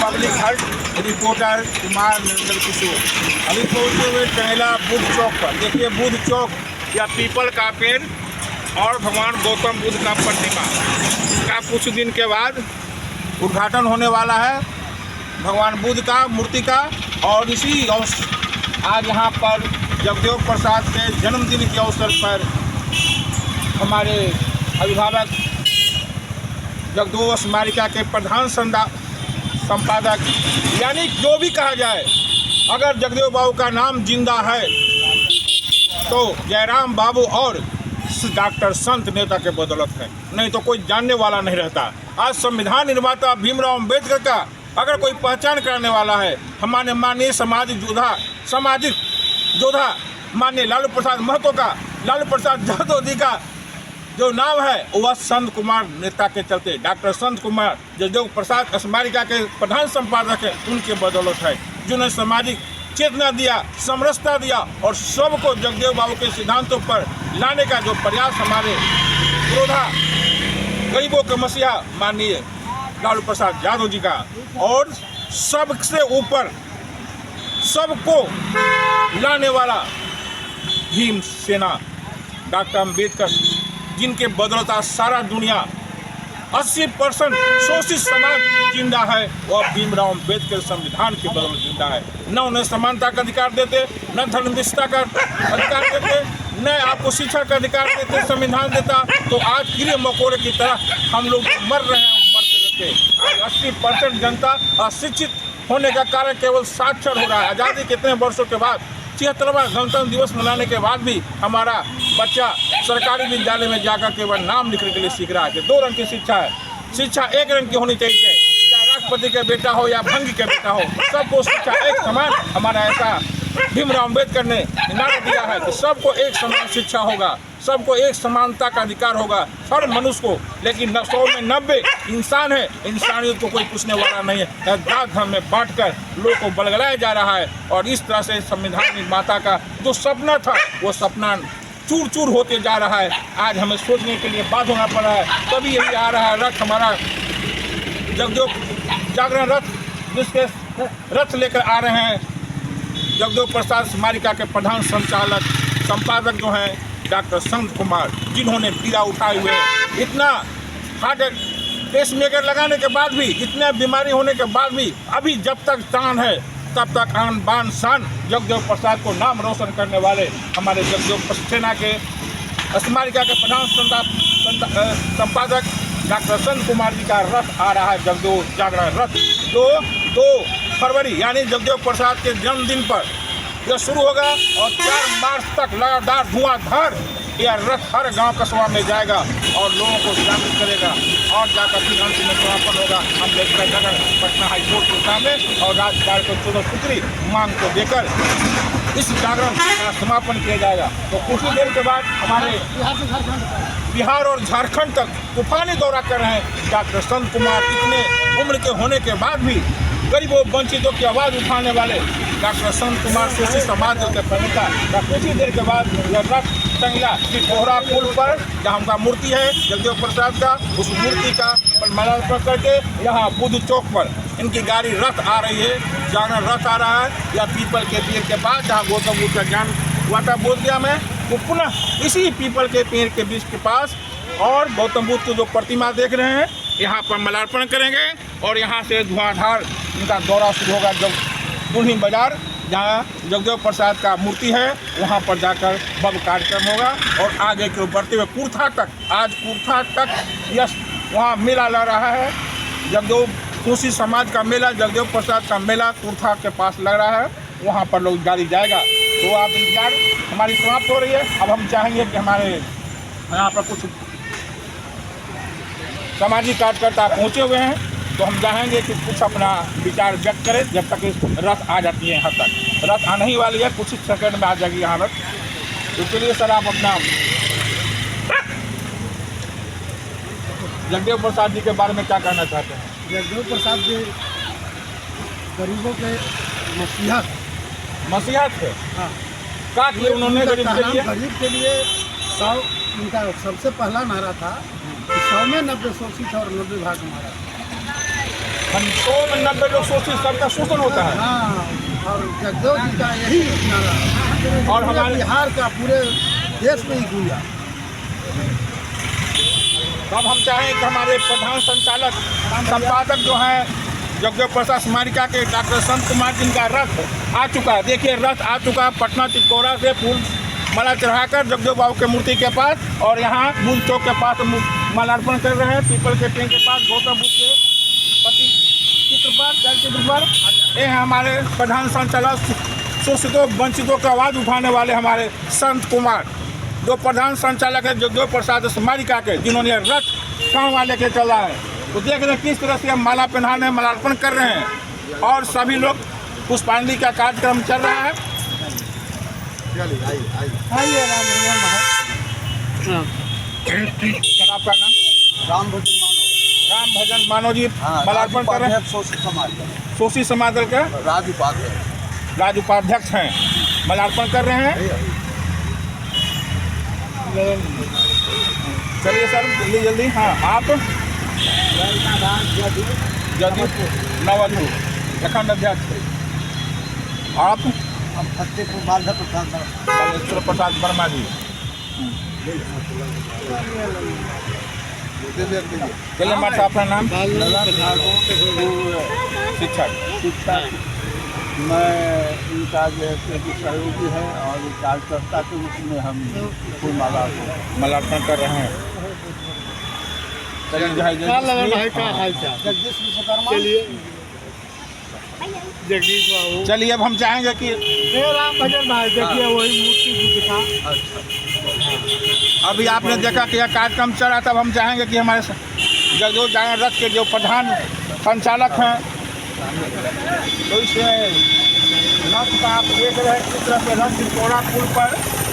Public health reporter Kumar Narendra Kishore अभी पहुँचे हुए टहला बुद्ध चौक पर। देखिए बुद्ध चौक या पीपल का पेड़ और भगवान गौतम बुद्ध का प्रतिमा का कुछ दिन के बाद उद्घाटन होने वाला है भगवान बुद्ध का मूर्ति का। और इसी आज यहाँ पर जगदेव प्रसाद के जन्मदिन के अवसर पर हमारे अभिभावक जगदेव स्मारिका के प्रधान संपादक यानी जो भी कहा जाए, अगर जगदेव बाबू का नाम जिंदा है तो जयराम बाबू और डॉक्टर संत नेता के बदौलत है, नहीं तो कोई जानने वाला नहीं रहता। आज संविधान निर्माता भीमराव अम्बेडकर का अगर कोई पहचान कराने वाला है, हमारे माननीय सामाजिक योद्धा माननीय लालू प्रसाद महतो का, लालू प्रसाद यादव जी का जो नाम है वह संत कुमार नेता के चलते, डॉक्टर संत कुमार जगदेव प्रसाद स्मारिका के प्रधान संपादक है, उनके बदौलत है, जिन्होंने सामाजिक चेतना दिया, समरसता दिया और सबको जगदेव बाबू के सिद्धांतों पर लाने का जो प्रयास हमारे योद्धा गरीबों के मसीहा माननीय लालू प्रसाद यादव जी का, और सबसे ऊपर सबको लाने वाला भीम सेना डॉक्टर अम्बेडकर, जिनके बदौलत सारा दुनिया 80% शोषित समाज जिंदा है, वह भीमराव अम्बेडकर संविधान के बदौलत जिंदा है। न उन्हें समानता का अधिकार देते, न धर्मनिष्ठता का अधिकार देते, न आपको शिक्षा का अधिकार देते, संविधान देता तो आज कीड़े मकोड़े की तरह हम लोग मर रहे हैं, मरते रहते। आज 80% जनता अशिक्षित होने का कारण केवल साक्षर हो रहा है। आज़ादी के इतने वर्षों के बाद 76वां गणतंत्र दिवस मनाने के बाद भी हमारा बच्चा सरकारी विद्यालय में जाकर केवल नाम लिखने के लिए सीख रहा है कि 2 रंग की शिक्षा है, शिक्षा 1 रंग की होनी चाहिए, चाहे राष्ट्रपति का बेटा हो या भंगी का बेटा हो, सबको शिक्षा एक समान। हमारा ऐसा भीमराव अम्बेडकर ने नारा दिया है कि सबको एक समान शिक्षा होगा, सबको एक समानता का अधिकार होगा, हर मनुष्य को। लेकिन 100 में 90 इंसान है, इंसानियत को कोई पूछने वाला नहीं है। जात धर्म में बांटकर लोगों को बलगलाया जा रहा है और इस तरह से संविधान निर्माता का जो सपना था वो सपना चूर चूर होते जा रहा है। आज हमें सोचने के लिए बात होना पड़ रहा है। तभी यही आ रहा है रथ, हमारा जगदेव जागरण रथ, जिसके रथ लेकर आ रहे हैं जगदेव प्रसाद स्मारिका के प्रधान संपादक जो हैं डॉक्टर संत कुमार, जिन्होंने पीड़ा उठाए हुए इतना हार्ट पेसमेकर लगाने के बाद भी, इतने बीमारी होने के बाद भी अभी जब तक जान है तब तक आन बान शान जगदेव प्रसाद को नाम रोशन करने वाले हमारे जगदेव सेना के स्मारिका के प्रधान संपादक डॉक्टर संत कुमार जी का रथ आ रहा है, जगदेव जागरण रथ, जो 2 फरवरी यानी जगदेव प्रसाद के जन्मदिन पर यह शुरू होगा और 4 मार्च तक लगातार धुआंधार यह रथ हर गांव कस्बा में जाएगा और लोगों को जागरूक करेगा और जाकर फिर अंत में समापन होगा अम्बेडकर नगर पटना हाईकोर्ट के सामने और राज्यपाल को 14 सूत्री मांग को देकर इस जागरण का समापन किया जाएगा। तो कुछ ही देर के बाद हमारे बिहार और झारखंड तक तूफानी दौरा कर रहे हैं डॉक्टर संत कुमार। इतने उम्र के होने के बाद भी गरीबों वंचितों की आवाज़ उठाने वाले डॉक्टर संत कुमार शोषित समाज के प्रवक्ता कुछ ही देर के बाद यह रथ टंगला कोहरा पुल पर जहाँ उनका मूर्ति है जगदेव प्रसाद का, उस मूर्ति का माल्यार्पण करके यहाँ बुद्ध चौक पर इनकी गाड़ी रथ आ रही है, जागरण रथ आ रहा है। या पीपल के पेड़ के पास जहाँ गौतम बुद्ध का ज्ञान हुआ था बोधगया में, वो पुनः इसी पीपल के पेड़ के बीच के पास और गौतम बुद्ध की जो प्रतिमा देख रहे हैं यहाँ पर माल्यार्पण करेंगे और यहाँ से धुआंधार इनका दौरा शुरू होगा। जब दुल्हिन बाजार जहाँ जगदेव प्रसाद का मूर्ति है वहाँ पर जाकर भव्य कार्यक्रम होगा और आगे के बढ़ते हुए कुर्था तक, आज कुर्था तक यह वहाँ मेला लग रहा है, जगदेव शोषित समाज का मेला, जगदेव प्रसाद का मेला कुर्था के पास लग रहा है, वहाँ पर लोग गाड़ी जाएगा। तो आप इंतजार हमारी समाप्त हो रही है। अब हम चाहेंगे कि हमारे यहाँ पर कुछ सामाजिक कार्यकर्ता पहुँचे हुए हैं तो हम चाहेंगे कि कुछ अपना विचार व्यक्त करें जब तक इस रथ आ जाती है। यहाँ तक रथ आने ही वाली है, कुछ ही सेकंड में आ जाएगी यहाँ रथ। इसके लिए सर आप अपना जगदेव प्रसाद जी के बारे में क्या कहना चाहते हैं? जगदेव प्रसाद जी गरीबों के मसीहा थे। हाँ, क्या किए उन्होंने गरीब के लिए 100 उनका सबसे पहला नारा था कि 100 में 90 शोषित और 90 भाग हमारा। 100 में 90 लोग शोषित, सबका शोषण होता है। हाँ, और जगदेव जी का यही नारा है। और हमारे बिहार का पूरे देश में ही गूंजा। अब हम चाहें कि हमारे प्रधान संचालक संपादक जो हैं जगदेव प्रसाद स्मारिका के डॉक्टर संत कुमार जिनका रथ आ चुका है, देखिए रथ आ चुका है पटना चितौरा से फूल माला चढ़ाकर जगदेव बाबू के मूर्ति के पास, और यहाँ मूल चौक के पास मालार्पण कर रहे हैं, पीपल के पेड़ के पास गौतम बुद्ध के पति चित्र पर। ये हैं हमारे प्रधान संचालक, शोषितों वंचितों का आवाज़ उठाने वाले हमारे संत कुमार, जो प्रधान संचालक है जगदेव प्रसाद स्मारिका के, जिन्होंने रथ कांवा लेके चला है। तो देख रहे हैं किस तरह से हम माला पहनाने मालार्पण कर रहे हैं, और सभी लोग पुष्पांजलि का कार्यक्रम चल रहा है। आइए राम भजन महाराज। सर आपका नाम? राम भजन मानो। राम भजन मानो जी मालार्पण कर रहे हैं। शोषित समाज दल के राज्य उपाध्यक्ष हैं, मालार्पण कर रहे हैं। चलिए सर जल्दी जल्दी। हाँ आप जदयू नवलू प्रखंड अध्यक्ष, आप फतेहपुर बांधा बालेश्वर प्रसाद वर्मा जी। चलिए मत अपना नाम? शिक्षक। मैं इनका जो है सहयोगी है और कार्यकर्ता के रूप में हम फूल माला को मालार्पण कर रहे हैं। चलिए जगदीश विश्वकर्मा। जगदीश बाबू। चलिए अब हम चाहेंगे कि राम भजन भाई देखिए वही मूर्ति जी दिखा। अभी आपने देखा कि यह कार्यक्रम चल रहा, तब हम चाहेंगे कि हमारे जगदेव जागरण रथ के जो प्रधान संचालक हैं, तो इस रथ का आप देख रहे हैं किस तरह से रथ चितौरा पुल पर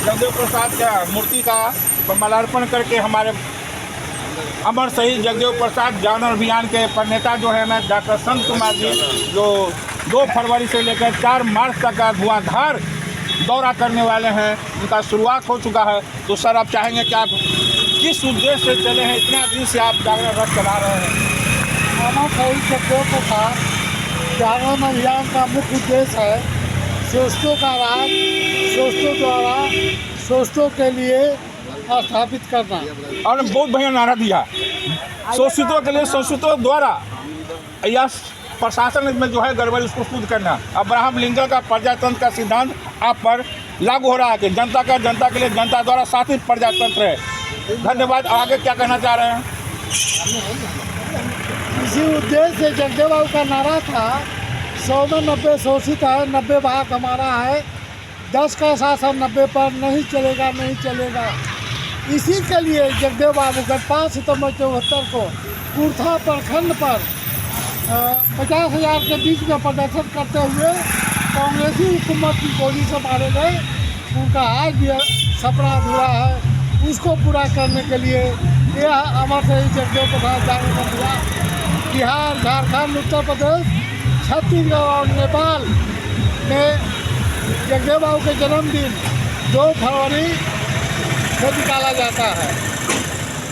जगदेव प्रसाद का मूर्ति का मालार्पण करके हमारे अमर शहीद जगदेव प्रसाद जागरण अभियान के प्रणेता जो है ना डॉक्टर संत कुमार जी, जो 2 फरवरी से लेकर 4 मार्च तक का धुआंधार दौरा करने वाले हैं, उनका शुरुआत हो चुका है। तो सर आप चाहेंगे कि आप किस उद्देश्य से चले हैं, इतना दिन से आप जागरण रथ चला रहे हैं? अमर शहीद जगदेव प्रसाद जागरण अभियान का मुख्य उद्देश्य है शोषितों का राज, शोषितों द्वारा शोषितों के लिए स्थापित करना। और बहुत बढ़िया नारा दिया, शोषितों के लिए शोषितों द्वारा, या प्रशासन में जो है गड़बड़ी उसको शुद्ध करना। अब्राहम लिंकन का प्रजातंत्र का सिद्धांत आप पर लागू हो रहा है कि जनता का जनता के लिए, जनता द्वारा शासित प्रजातंत्र है। धन्यवाद। आगे क्या कहना चाह रहे हैं? इसी उद्देश्य से जगदेव बाबू का नारा था 100 में 90 शोषित है, 90 भाग हमारा है, 10 का शासन 90 पर नहीं चलेगा, नहीं चलेगा। इसी के लिए जगदेव बाबू का 5 सितंबर 74 को कुर्था प्रखंड पर 50,000 के बीच में प्रदर्शन करते हुए कांग्रेसी हुकूमत की गोली से मारे गए। उनका आज भी सपना अधूरा है, उसको पूरा करने के लिए यह अमर शहीद जगदेव प्रसाद जागरण अभियान बिहार, झारखंड, उत्तर प्रदेश, छत्तीसगढ़ और नेपाल में जगदेव बाबू के जन्मदिन 2 फरवरी से निकाला जाता है।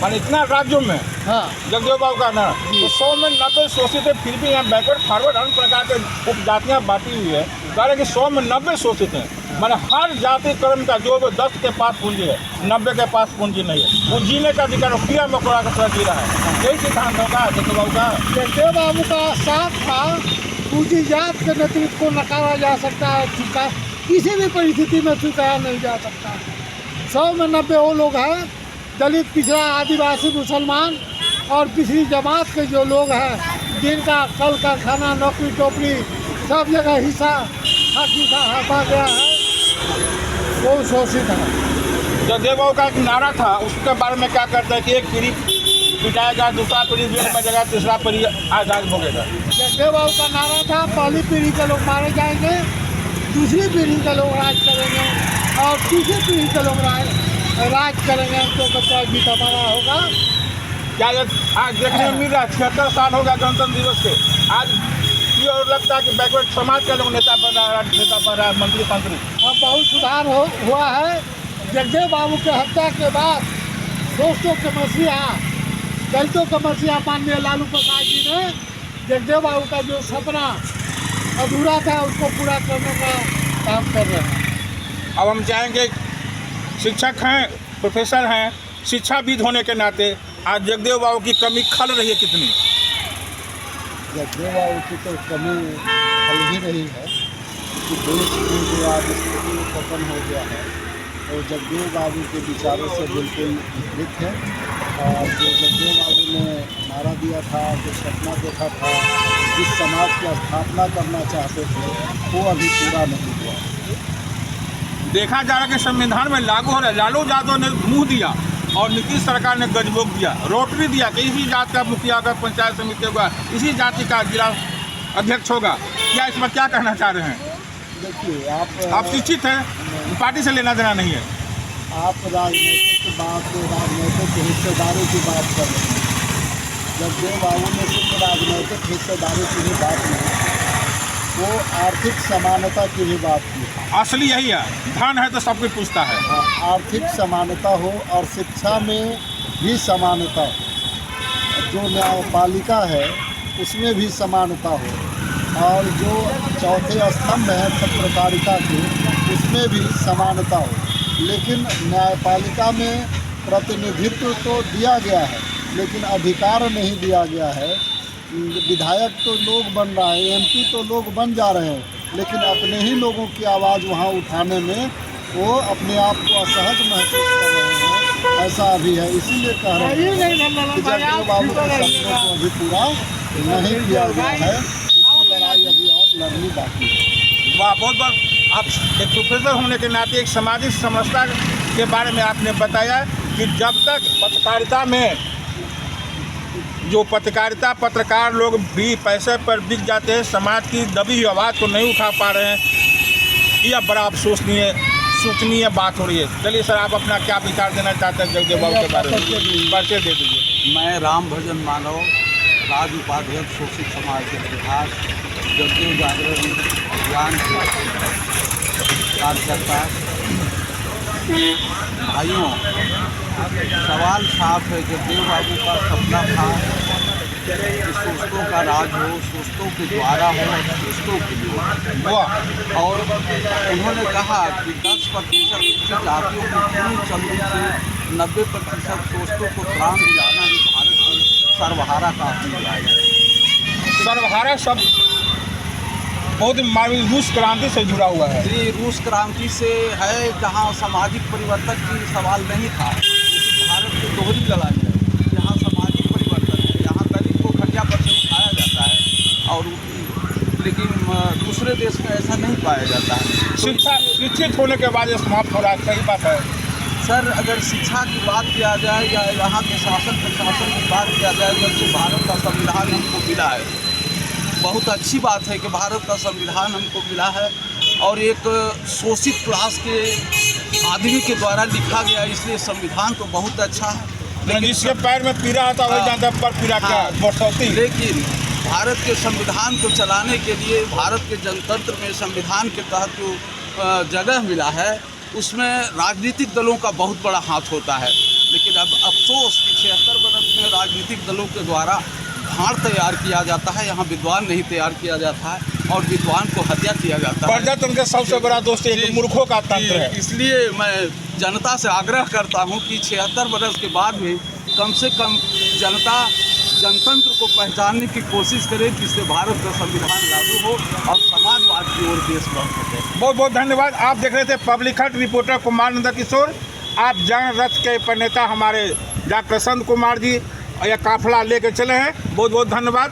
मान इतना राज्यों में हाँ, जगदेव बाबू का नारा, तो 100 में 90 शोषित है, फिर भी यहाँ बैकवर्ड फॉरवर्ड अन्य प्रकार के उपजातियाँ बांटी हुई है। कह रहे कि 100 में 90 शोषित हैं, माने हर जाति कर्म का जो 10 के पास पूंजी है, 90 के पास पूंजी नहीं है, वो जीने का अधिकार कीड़ा मकोड़ा का तरह जी रहा है। यही सिद्धांत होगा जगदेव बाबू का। जगदेव बाबू का साथ था पूंजी जात के नेतृत्व को नकारा जा सकता है, किसी भी परिस्थिति में स्वीकारा नहीं जा सकता। 100 में 90 वो लोग हैं दलित, पिछड़ा, आदिवासी, मुसलमान और पिछड़ी जमात के जो लोग हैं, जिनका कल का खाना, नौकरी टोकरी सब जगह हिस्सा हटा गया है, वो शोषित है। जगदेव बाबू का एक नारा था, उसके बारे में क्या करते हैं कि एक पीढ़ी पिटाएगा, दूसरा पीढ़ी जेल में जाएगा, तीसरा पीढ़ी आज़ाद हो गएगा। जगदेव बाबू का नारा था पहली पीढ़ी के लोग मारे जाएंगे, दूसरी पीढ़ी के लोग राज करेंगे और तीसरी पीढ़ी के लोग राज करेंगे, तो कच्चा भी हमारा होगा। क्या आज देखने में मिल रहा है? 76 साल हो गया गणतंत्र दिवस के, आज ये और लगता है कि बैकवर्ड समाज के लोग नेता बन रहा है, मंत्री। अब बहुत सुधार हुआ है। जगदेव बाबू के हत्या के बाद दोस्तों के मसीहा, दलितों के मसीहा माननीय लालू प्रसाद जी ने जगदेव बाबू का जो सपना अधूरा था उसको पूरा करने का काम कर रहे हैं। अब हम चाहेंगे, शिक्षक हैं, प्रोफेसर हैं, शिक्षाविद होने के नाते आज जगदेव बाबू की कमी खल रही है कितनी? जगदेव बाबू की तो कमी खल ही रही है कि देश में जो आज स्थिति पतन हो गया है तो जगदेव बाबू के विचारों से बिल्कुल विपरीत है। और जो जगदेव बाबू ने नारा दिया था, जो सपना देखा था, जिस समाज की स्थापना करना चाहते थे वो अभी पूरा नहीं हुआ। देखा जा रहा है कि संविधान में लागू हो रहा है। लालू यादव ने मुंह दिया और नीतीश सरकार ने गजबोग दिया, रोटरी दिया कि इसी जात का मुखिया होगा, पंचायत समिति होगा, इसी जाति का जिला अध्यक्ष होगा। क्या इसमें क्या कहना चाह रहे हैं? देखिए, आप शिक्षित हैं, पार्टी से लेना देना नहीं है। आप राजनीतिक राजनीतिक हिस्सेदारी की बात कर रहे हैं। जगदेव बाबू ने सिर्फ राजनीतिक हिस्सेदारी की भी बात नहीं, वो आर्थिक समानता की भी बात की। असली यही है, धन है तो सब कुछ पूछता है। आर्थिक समानता हो और शिक्षा में भी समानता, जो न्यायपालिका है उसमें भी समानता हो, और जो चौथे स्तंभ है पत्रकारिता के उसमें भी समानता हो। लेकिन न्यायपालिका में प्रतिनिधित्व तो दिया गया है लेकिन अधिकार नहीं दिया गया है। विधायक तो लोग बन रहा है, एमपी तो लोग बन जा रहे हैं, लेकिन अपने ही लोगों की आवाज़ वहाँ उठाने में वो अपने आप को असहज महसूस कर रहे हैं। ऐसा अभी है, इसीलिए कह रहे हैं कि जगदेव बाबू के सपनों को अभी पूरा नहीं किया गया है। इसकी लड़ाई अभी और लड़नी बाकी है। वाह, बहुत बहुत। आप एक प्रोफेसर होने के नाते एक सामाजिक समस्या के बारे में आपने बताया कि जब तक पत्रकारिता में जो पत्रकार लोग भी पैसे पर बिक जाते हैं, समाज की दबी हुई आवाज़ को नहीं उठा पा रहे हैं, यह बड़ा सोचनीय बात हो रही है। चलिए सर, आप अपना क्या विचार देना चाहते हैं जगदेव बाबू के बारे में? परिचय दे दीजिए। मैं राम भजन मानव, राज्य उपाध्यक्ष, शोषित समाज के इतिहास, जगदेव जागरण अभियान कार्यकर्ता। भाइयों, सवाल साफ है, जगदेव बाबू का सपना था कि सोचतों का राज हो, सोचतों के द्वारा हो, सोचतों के लिए। और उन्होंने कहा कि 10% विकसित जातियों की पूरी चंद्र से 90% सोचतों को त्राण दिलाना ही भारत की सर्वहारा का अभियान है। सर्वहारा शब्द बहुत ही रूस क्रांति से जुड़ा हुआ है। ये रूस क्रांति से है, जहाँ सामाजिक परिवर्तन की सवाल नहीं था, लेकिन भारत की दोहरी लड़ाई है। यहाँ सामाजिक परिवर्तन है, यहाँ दलित को खटिया पर से उठाया जाता है, और लेकिन दूसरे देश में ऐसा नहीं पाया जाता है। शिक्षित होने के बाद ये समाप्त हो रहा है, सही बात है सर। अगर शिक्षा की बात किया जाए या यहाँ के शासन प्रशासन की बात किया जाए, जब से भारत का संविधान हमको मिला है, बहुत अच्छी बात है कि भारत का संविधान हमको मिला है और एक शोषित क्लास के आदमी के द्वारा लिखा गया, इसलिए संविधान तो बहुत अच्छा है। लेकिन जिसके पैर में पीड़ा आता वही जानता है पर पीड़ा क्या बरसौती। लेकिन भारत के संविधान को चलाने के लिए भारत के जनतंत्र में संविधान के तहत जो जगह मिला है उसमें राजनीतिक दलों का बहुत बड़ा हाथ होता है। लेकिन अब अफसोस कि 76 वर्ष में राजनीतिक दलों के द्वारा भाड़ तैयार किया जाता है, यहाँ विद्वान नहीं तैयार किया जाता है और विद्वान को हत्या किया जाता है। प्रजातंत्र का सबसे बड़ा दोस्त मूर्खों का तंत्र है। इसलिए मैं जनता से आग्रह करता हूँ कि 76 वर्ष के बाद भी कम से कम जनता जनतंत्र को पहचानने की कोशिश करे, जिससे भारत का संविधान लागू हो और समाजवाद की ओर देश बढ़ सके। बहुत बहुत धन्यवाद। आप देख रहे थे पब्लिक हट, रिपोर्टर कुमार नंद किशोर। आप जन रथ के प्रणेता हमारे डॉक्टर संत कुमार जी यह काफिला लेकर चले हैं। बहुत बहुत धन्यवाद।